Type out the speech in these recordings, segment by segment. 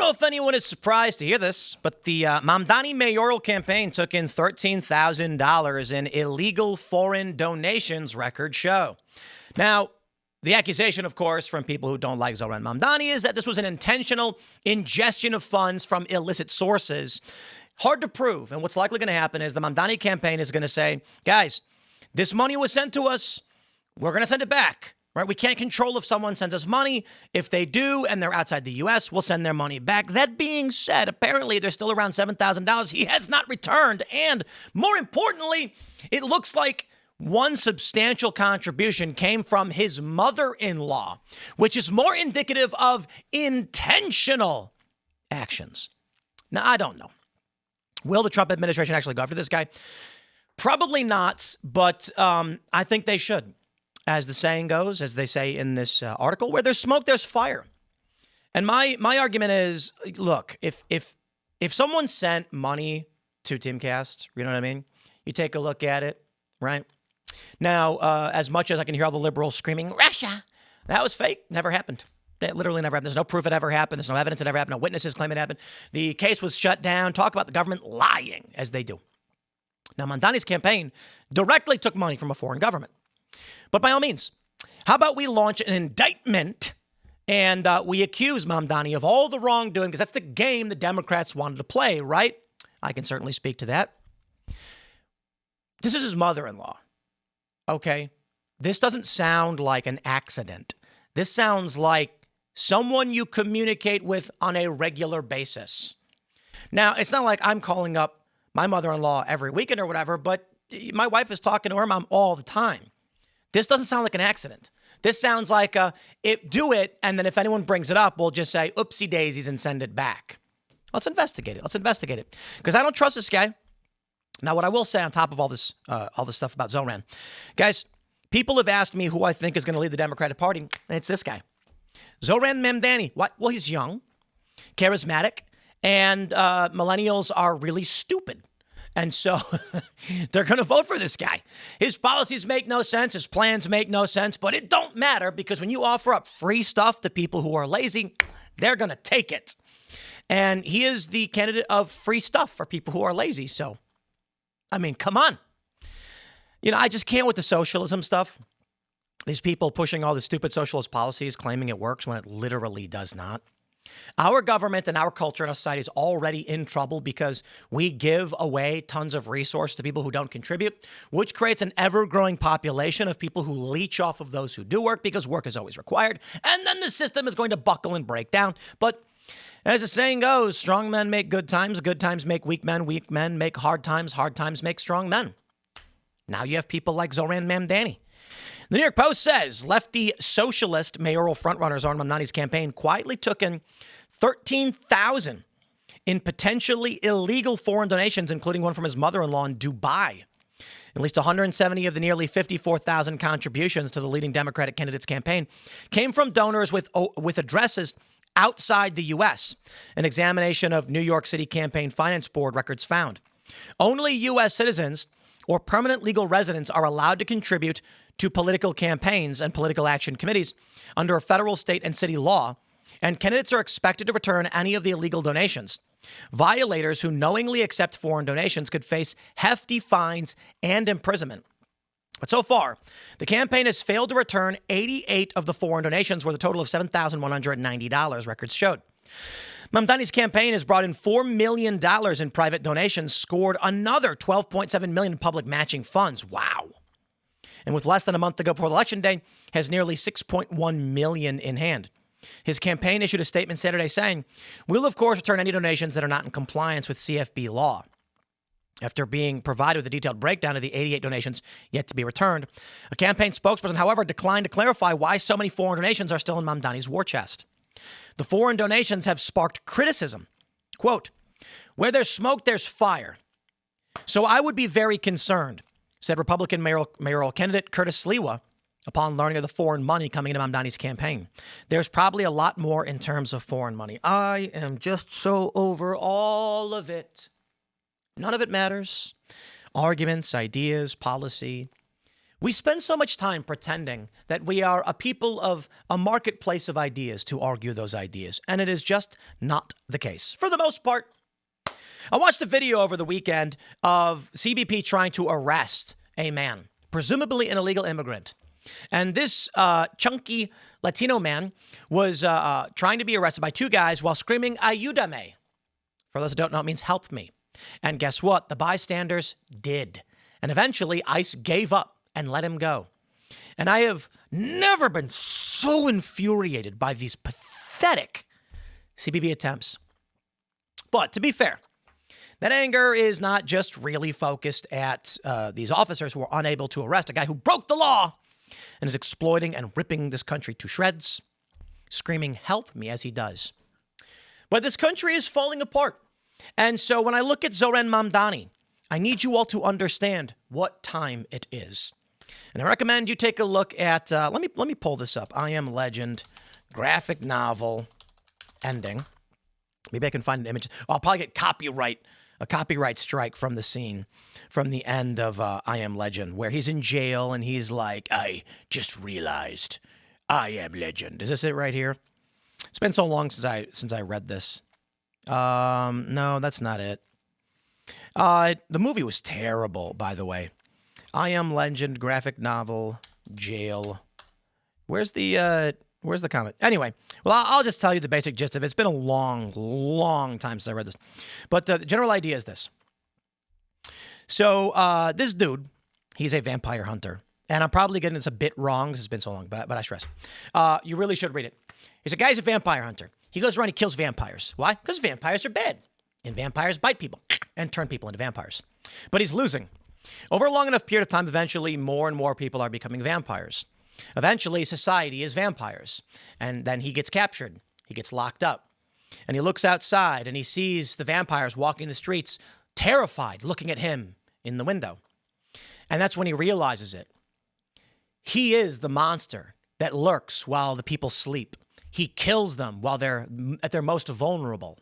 know if anyone is surprised to hear this, but the Mamdani mayoral campaign took in $13,000 in illegal foreign donations, records show. Now, the accusation, of course, from people who don't like Zohran Mamdani is that this was an intentional ingestion of funds from illicit sources. Hard to prove. And what's likely going to happen is the Mamdani campaign is going to say, guys, this money was sent to us. We're going to send it back. Right? We can't control if someone sends us money. If they do and they're outside the U.S., we'll send their money back. That being said, apparently there's still around $7,000 he has not returned. And more importantly, it looks like one substantial contribution came from his mother-in-law, which is more indicative of intentional actions. Now, I don't know. Will the Trump administration actually go after this guy? Probably not, but I think they should. As the saying goes, as they say in this article, where there's smoke, there's fire. And my argument is, look, if someone sent money to Timcast, you know what I mean? You take a look at it, right? Now, as much as I can hear all the liberals screaming, Russia, that was fake, never happened. That literally never happened. There's no proof it ever happened. There's no evidence it ever happened. No witnesses claim it happened. The case was shut down. Talk about the government lying, as they do. Now, Mamdani's campaign directly took money from a foreign government. But by all means, how about we launch an indictment and we accuse Mamdani of all the wrongdoing, because that's the game the Democrats wanted to play, right? I can certainly speak to that. This is his mother-in-law, okay? This doesn't sound like an accident. This sounds like someone you communicate with on a regular basis. Now, it's not like I'm calling up my mother-in-law every weekend or whatever, but my wife is talking to her mom all the time. This doesn't sound like an accident. This sounds like do it, and then if anyone brings it up, we'll just say, oopsie daisies, and send it back. Let's investigate it. Let's investigate it. Because I don't trust this guy. Now, what I will say on top of all this stuff about Zohran, guys, people have asked me who I think is going to lead the Democratic Party, and it's this guy. Zohran Mamdani. What? Well, he's young, charismatic, and millennials are really stupid. And so they're going to vote for this guy. His policies make no sense. His plans make no sense. But it don't matter, because when you offer up free stuff to people who are lazy, they're going to take it. And he is the candidate of free stuff for people who are lazy. So, I mean, come on. You know, I just can't with the socialism stuff. These people pushing all the stupid socialist policies, claiming it works when it literally does not. Our government and our culture and our society is already in trouble because we give away tons of resources to people who don't contribute, which creates an ever-growing population of people who leech off of those who do work because work is always required. And then the system is going to buckle and break down. But as the saying goes, strong men make good times make weak men make hard times make strong men. Now you have people like Zohran Mamdani. The New York Post says lefty socialist mayoral frontrunner Zohran Mamdani's campaign quietly took in $13,000 in potentially illegal foreign donations, including one from his mother-in-law in Dubai. At least 170 of the nearly 54,000 contributions to the leading Democratic candidate's campaign came from donors with addresses outside the U.S., an examination of New York City Campaign Finance Board records found. Only U.S. citizens or permanent legal residents are allowed to contribute to political campaigns and political action committees under a federal, state, and city law, and candidates are expected to return any of the illegal donations. Violators who knowingly accept foreign donations could face hefty fines and imprisonment. But so far, the campaign has failed to return 88 of the foreign donations, worth a total of $7,190, records showed. Mamdani's campaign has brought in $4 million in private donations, scored another $12.7 million in public matching funds. Wow. And with less than a month to go before the election day, has nearly $6.1 million in hand. His campaign issued a statement Saturday saying, "We'll, of course, return any donations that are not in compliance with CFB law." After being provided with a detailed breakdown of the 88 donations yet to be returned, a campaign spokesperson, however, declined to clarify why so many foreign donations are still in Mamdani's war chest. The foreign donations have sparked criticism. Quote, "Where there's smoke, there's fire. So I would be very concerned," said Republican mayoral candidate Curtis Sliwa upon learning of the foreign money coming into Mamdani's campaign. "There's probably a lot more in terms of foreign money. I am just so over all of it. None of it matters. Arguments, ideas, policy. We spend so much time pretending that we are a people of a marketplace of ideas to argue those ideas, and it is just not the case. For the most part, I watched a video over the weekend of CBP trying to arrest a man, presumably an illegal immigrant. And this chunky Latino man was trying to be arrested by two guys while screaming, "Ayúdame." For those who don't know, it means help me. And guess what? The bystanders did. And eventually, ICE gave up and let him go. And I have never been so infuriated by these pathetic CBP attempts. But to be fair, that anger is not just really focused at these officers who are unable to arrest a guy who broke the law and is exploiting and ripping this country to shreds, screaming, "Help me," as he does. But this country is falling apart. And so when I look at Zohran Mamdani, I need you all to understand what time it is. And I recommend you take a look at, let me pull this up. I Am Legend, graphic novel, ending. Maybe I can find an image. I'll probably get a copyright strike from the scene, from the end of I Am Legend, where he's in jail and he's like, "I just realized I am legend." Is this it right here? It's been so long since I read this. No, that's not it. The movie was terrible, by the way. I Am Legend, graphic novel, jail. Where's the comment? Anyway, well, I'll just tell you the basic gist of it. It's been a long, long time since I read this. But the general idea is this. So this dude, he's a vampire hunter. And I'm probably getting this a bit wrong because it's been so long, but I stress. You really should read it. He's a guy's a vampire hunter. He goes around, he kills vampires. Why? Because vampires are bad. And vampires bite people and turn people into vampires. But he's losing. Over a long enough period of time, eventually more and more people are becoming vampires. Eventually, society is vampires. And then he gets captured. He gets locked up. And he looks outside and he sees the vampires walking the streets, terrified, looking at him in the window. And that's when he realizes it. He is the monster that lurks while the people sleep. He kills them while they're at their most vulnerable.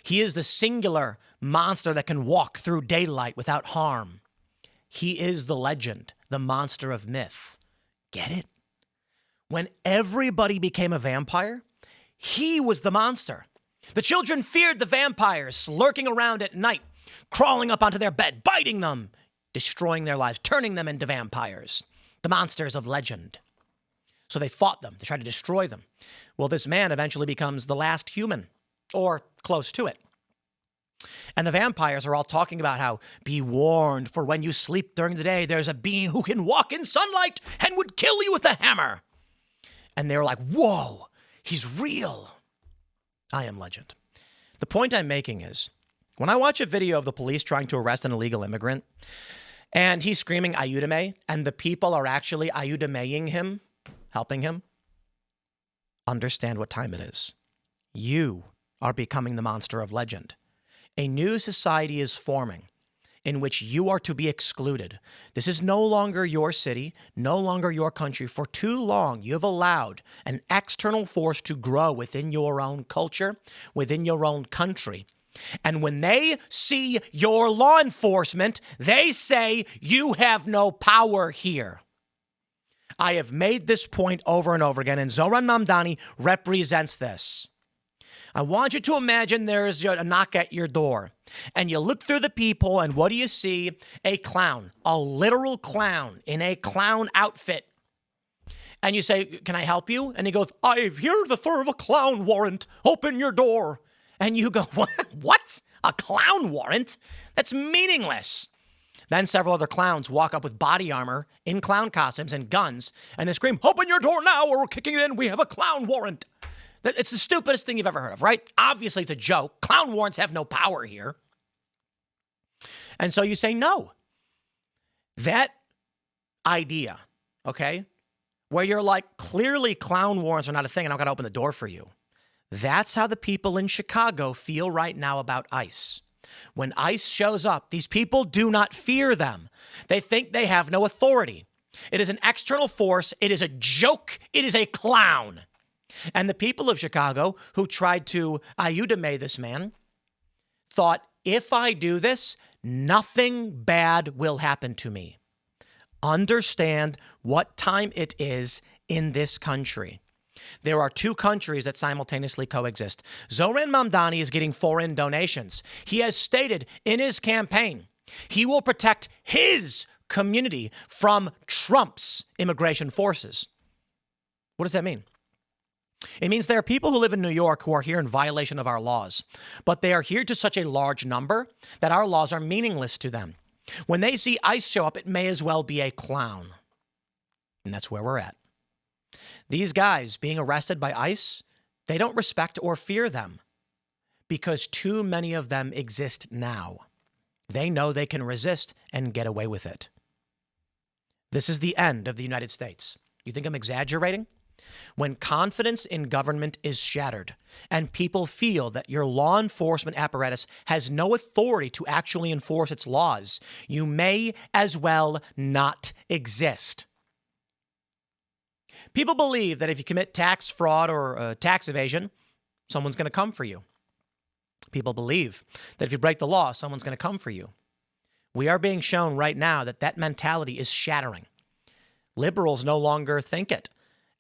He is the singular monster that can walk through daylight without harm. He is the legend, the monster of myth. Get it? When everybody became a vampire, he was the monster. The children feared the vampires lurking around at night, crawling up onto their bed, biting them, destroying their lives, turning them into vampires, the monsters of legend. So they fought them. They tried to destroy them. Well, this man eventually becomes the last human, or close to it. And the vampires are all talking about how, be warned, for when you sleep during the day, there's a being who can walk in sunlight and would kill you with a hammer. And they're like, whoa, he's real. I Am Legend. The point I'm making is, when I watch a video of the police trying to arrest an illegal immigrant, and he's screaming, "Ayúdame," and the people are actually ayúdameing him, helping him, understand what time it is. You are becoming the monster of legend. A new society is forming in which you are to be excluded. This is no longer your city, no longer your country. For too long, you've allowed an external force to grow within your own culture, within your own country. And when they see your law enforcement, they say, you have no power here. I have made this point over and over again, and Zohran Mamdani represents this. I want you to imagine there's a knock at your door, and you look through the people, and what do you see? A clown, a literal clown in a clown outfit. And you say, "Can I help you?" And he goes, "I've here to serve a clown warrant. Open your door." And you go, "What? A clown warrant? That's meaningless." Then several other clowns walk up with body armor in clown costumes and guns, and they scream, "Open your door now or we're kicking it in. We have a clown warrant." It's the stupidest thing you've ever heard of, right? Obviously, it's a joke. Clown warrants have no power here. And so you say no. That idea, okay, where you're like, clearly clown warrants are not a thing and I'm going to open the door for you. That's how the people in Chicago feel right now about ICE. When ICE shows up, these people do not fear them. They think they have no authority. It is an external force. It is a joke. It is a clown. And the people of Chicago who tried to ayúdame this man thought, if I do this, nothing bad will happen to me. Understand what time it is in this country. There are two countries that simultaneously coexist. Zohran Mamdani is getting foreign donations. He has stated in his campaign he will protect his community from Trump's immigration forces. What does that mean? It means there are people who live in New York who are here in violation of our laws, but they are here to such a large number that our laws are meaningless to them. When they see ICE show up, it may as well be a clown. And that's where we're at. These guys being arrested by ICE, they don't respect or fear them because too many of them exist now. They know they can resist and get away with it. This is the end of the United States. You think I'm exaggerating? When confidence in government is shattered and people feel that your law enforcement apparatus has no authority to actually enforce its laws, you may as well not exist. People believe that if you commit tax fraud or tax evasion, someone's going to come for you. People believe that if you break the law, someone's going to come for you. We are being shown right now that that mentality is shattering. Liberals no longer think it.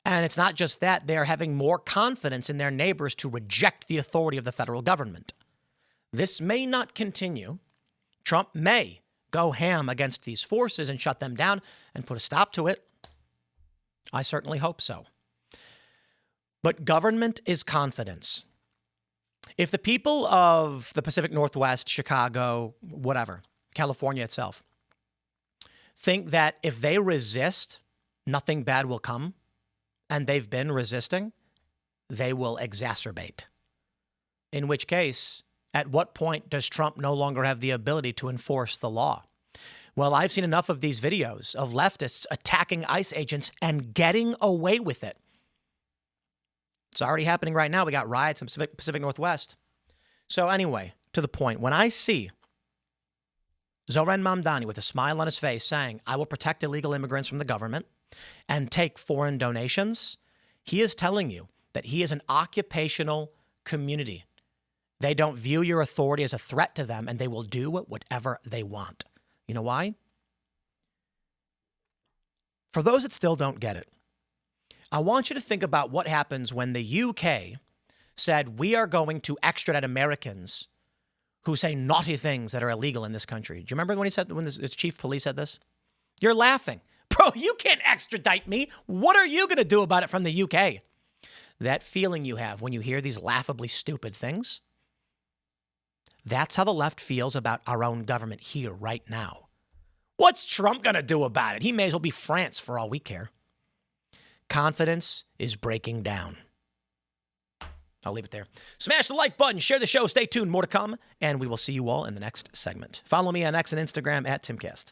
And it's not just that, they're having more confidence in their neighbors to reject the authority of the federal government. This may not continue. Trump may go ham against these forces and shut them down and put a stop to it. I certainly hope so. But government is confidence. If the people of the Pacific Northwest, Chicago, whatever, California itself, think that if they resist, nothing bad will come, and they've been resisting, they will exacerbate. In which case, at what point does Trump no longer have the ability to enforce the law? Well, I've seen enough of these videos of leftists attacking ICE agents and getting away with it. It's already happening right now. We got riots in Pacific Northwest. So anyway, to the point, when I see Zohran Mamdani with a smile on his face saying, I will protect illegal immigrants from the government and take foreign donations, he is telling you that he is an occupational community. They don't view your authority as a threat to them, and they will do whatever they want. You know why? For those that still don't get it, I want you to think about what happens when the UK said, we are going to extradite Americans who say naughty things that are illegal in this country. Do you remember when his chief police said this? You're laughing. Bro, you can't extradite me. What are you going to do about it from the UK? That feeling you have when you hear these laughably stupid things, that's how the left feels about our own government here right now. What's Trump going to do about it? He may as well be France for all we care. Confidence is breaking down. I'll leave it there. Smash the like button, share the show, stay tuned, more to come, and we will see you all in the next segment. Follow me on X and Instagram at Timcast.